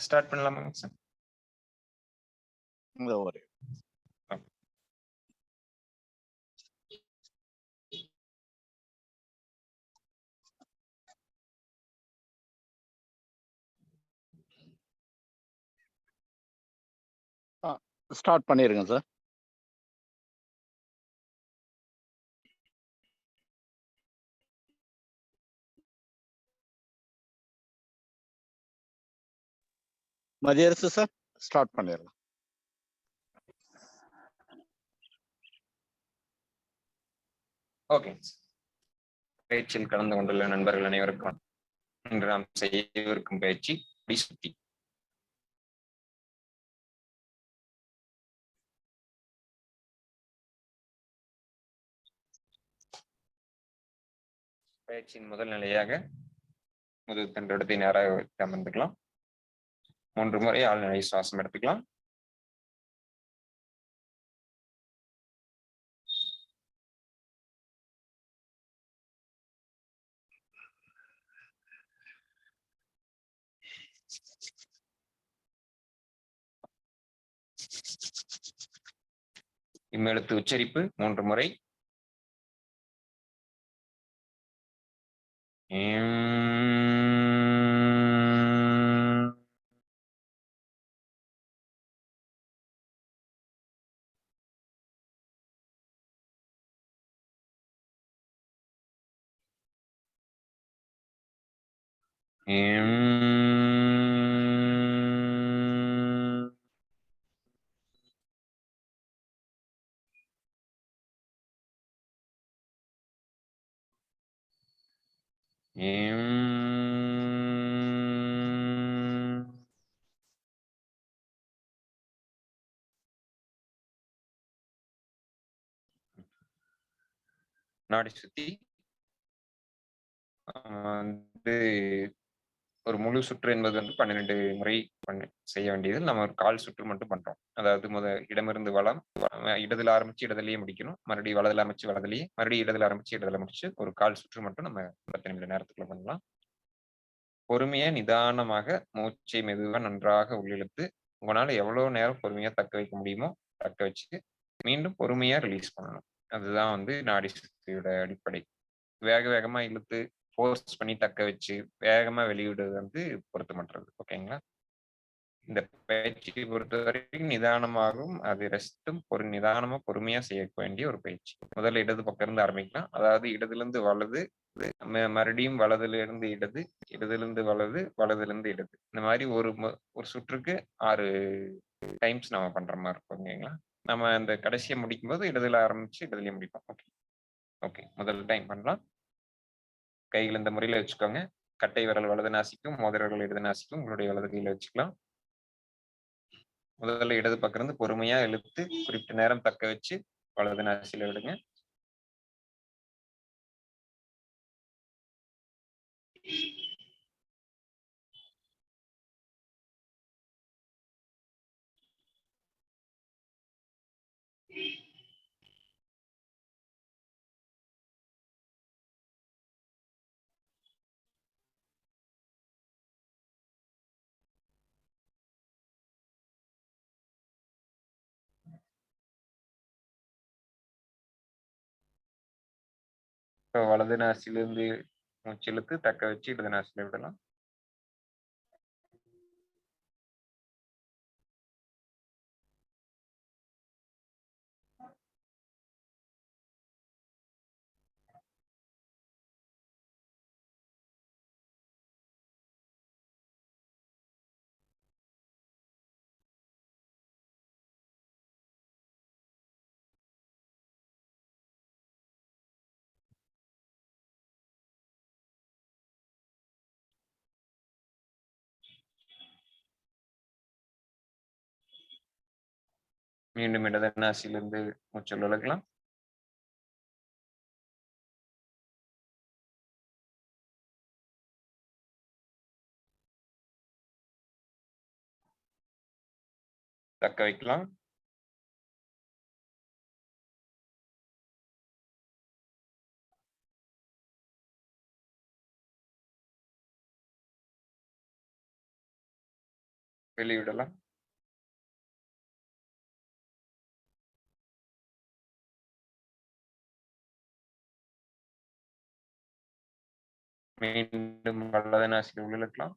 Start பண்ணலாமாங்க sir? ஒரு start பண்ணிருங்க சார். மதியரசு சார் ஸ்டார்ட் பண்ணிடலாம். ஓகே. பயிற்சியில் கலந்து கொண்டுள்ள நண்பர்கள் அனைவருக்கும் இன்று நாம் செய்யவிருக்கும் பயிற்சி சுத்தி. பயிற்சியின் முதல் நிலையாக முதுகு தண்டத்தை நேராக வைத்து அமர்ந்துக்கலாம். 3 முறை ஆழ்நிலை சுவாசம் எடுத்துக்கலாம். இம்மெழுத்து உச்சரிப்பு 3 முறை. நாடி சுத்தி வந்து ஒரு முழு சுற்று என்பது வந்து 12 முறை செய்ய வேண்டியது. நம்ம ஒரு கால் சுற்று மட்டும் பண்றோம். அதாவது இடமிருந்து வலம், இடதுல ஆரம்பிச்சு இடதுலயே முடிக்கணும். மறுபடியும் வலதுல ஆரம்பிச்சு வலதுலயே, மறுபடியும் இடதுல ஆரம்பிச்சு இடதுல முடிச்சு ஒரு கால் சுற்று மட்டும் நம்ம 10 நிமிட நேரத்துக்குள்ள பண்ணலாம். பொறுமையா நிதானமாக மூச்சை மெதுவா நன்றாக உள்ளிழுத்து உங்களால எவ்வளவு நேரம் பொறுமையா தக்க வைக்க முடியுமோ தக்க வச்சு மீண்டும் பொறுமையா ரிலீஸ் பண்ணணும். அதுதான் வந்து நாடி சுத்தியோட அடிப்படை. வேக வேகமா இழுத்து ஃபோர்ஸ் பண்ணி தக்க வச்சு வேகமா வெளியிடுறது வந்து பொருத்தமற்றது. ஓகேங்களா? இந்த பயிற்சியை பொறுத்த வரைக்கும் நிதானமாகவும் அது ரெஸ்ட்டும் நிதானமா பொறுமையா செய்ய வேண்டிய ஒரு பயிற்சி. முதல்ல இடது பக்கம் இருந்து ஆரம்பிக்கலாம். அதாவது இடதுல இருந்து வலது, மறுபடியும் வலதுல இருந்து இடது, இடதுல இருந்து வலது, வலதுல இருந்து இடது. இந்த மாதிரி ஒரு சுற்றுக்கு 6 டைம்ஸ் நம்ம பண்ற மாதிரி இருக்கும். ஓகேங்களா? நம்ம அந்த கடைசியை முடிக்கும் போது இடதுல ஆரம்பிச்சு இடதுலயே முடிப்போம். ஓகே ஓகே, முதல் டைம் பண்ணலாம். கைகள் இந்த முறையில வச்சுக்கோங்க. கட்டை விரல் வலது நாசிக்கும், மோதிர விரல் இடது நாசிக்கும் உங்களுடைய வலது கையில வச்சுக்கலாம். முதல்ல இடது பக்கம் இருந்து பொறுமையா இழுத்து குறிப்பிட்ட நேரம் தக்க வச்சு வலது நாசியில விடுங்க. இப்போ வலது நாசிலிருந்து மூச்சு இழுத்து தக்க வச்சு இடது நாசியில விடலாம். மீண்டும் இடது நாசியிலிருந்து மூச்சு இழுக்கலாம். தக்க வைக்கலாம். வெளிவிடலாம். மீண்டும் வலது நாசியில் உள்ளிழுக்கலாம்.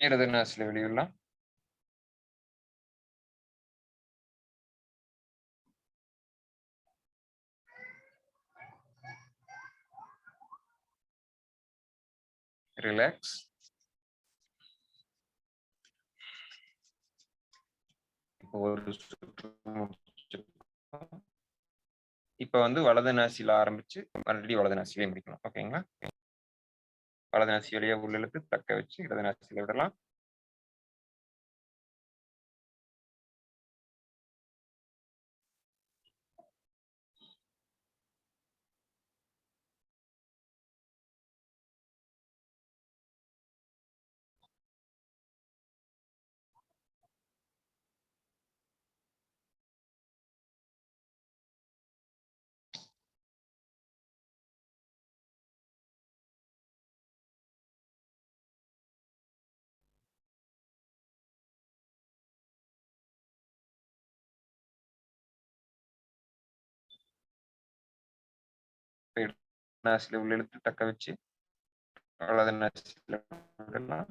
இடது நாசியில் வெளிவிடலாம். ரிலாக்ஸ். இப்போ ஒரு சுற்று முடிச்சிருக்கோம். இப்ப வந்து வலது நாசியில ஆரம்பிச்சு மறுபடியும் வலது நாசியிலே முடிக்கணும். ஓகேங்களா? வலது நாசி வழியா உள்ளிழுத்து தக்க வச்சு இடது நாசியில விடலாம். இடது நாசியில உள்ளிழுத்து தக்க வச்சு வலது நாசியில விடலாம்.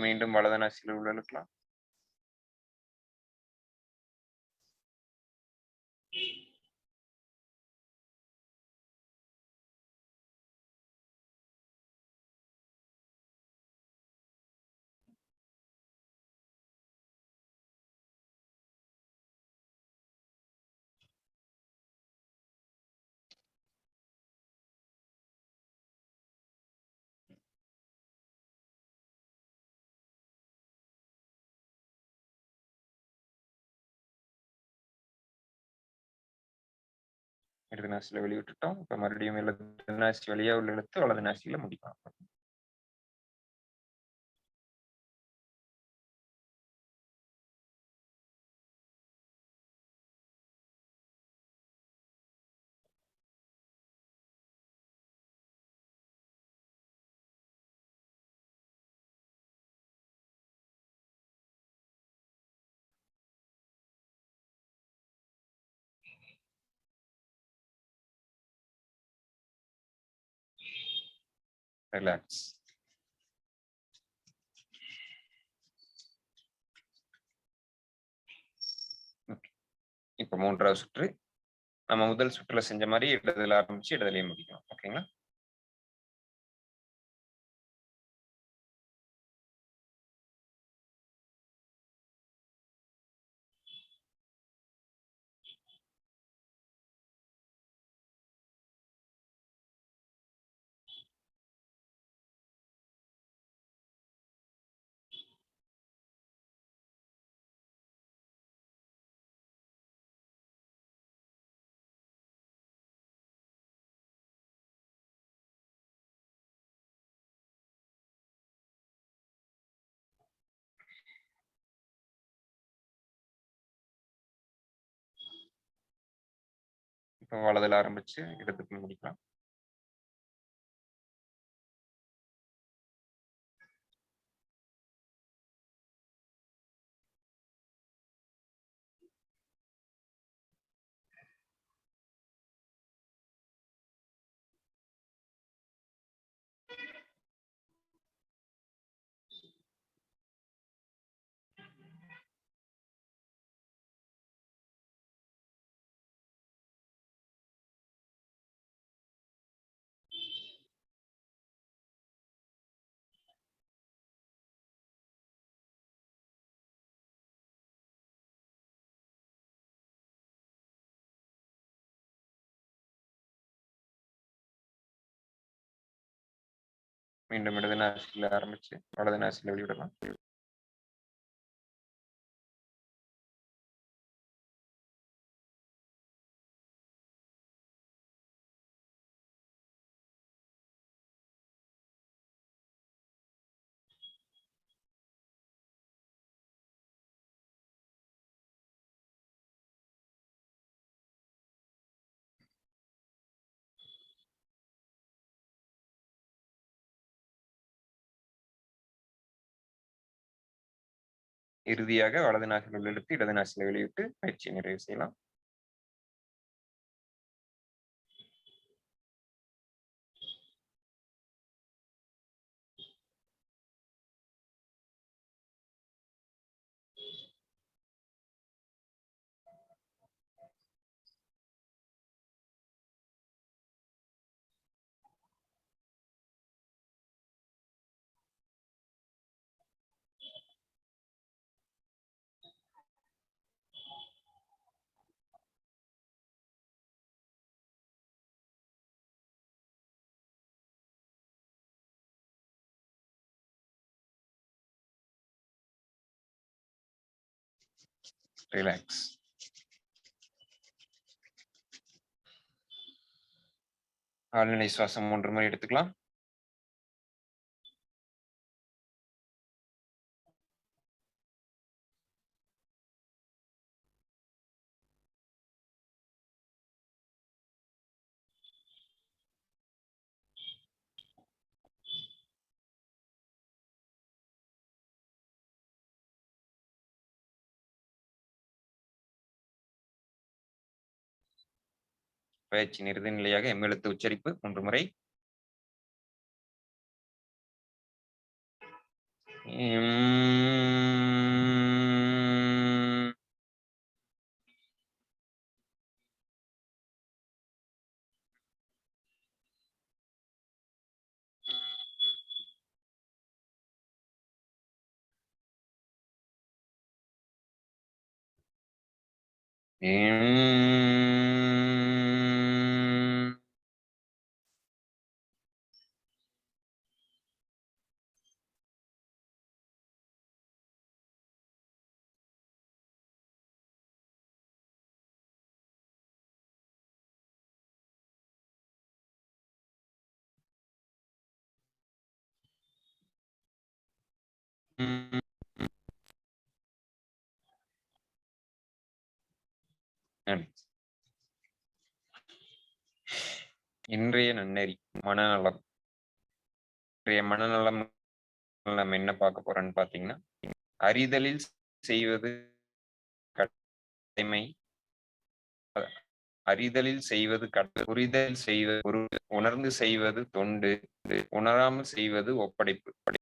மீண்டும் வலது நாசியில உள்ளிழுக்கலாம். இடது நாசியில வெளிவிட்டுட்டோம். இப்ப மறுபடியும் இடது நாசி வழியா உள்ளிழுத்து வலது நாசியில முடிக்கலாம். ரிலாக்ஸ். இப்ப 3வது சுற்று. நம்ம முதல் சுற்றுல செஞ்ச மாதிரி இடதுல ஆரம்பிச்சு இடதுலயே முடிக்கணும். ஓகேங்களா? இப்ப வலதுல ஆரம்பிச்சு இடதுக்குள்ள முடிக்கலாம். மீண்டும் இடது நாசில ஆரம்பிச்சு வலது நாசில வெளிவிடலாம். இறுதியாக வலது நாசில் உள்ளிழுத்து இடது நாசில வெளிவிட்டு பயிற்சியை நிறைவு செய்யலாம். ரிலாக்ஸ். ஆழ்நிலை சுவாசம் 3 முறை எடுத்துக்கலாம். பயிற்சி இறுதி நிலையாக எம் எழுத்து உச்சரிப்பு 3 முறை. இன்றைய நன்னெறி மனநலம். இன்றைய மனநலம் நம்ம என்ன பார்க்க போறோம்னு பாத்தீங்கன்னா, அறிதலில் செய்வது கடமை, அறிதலில் செய்வது புரிதல் செய்வது உணர்ந்து செய்வது தொண்டு, உணராமல் செய்வது ஒப்படைப்பு.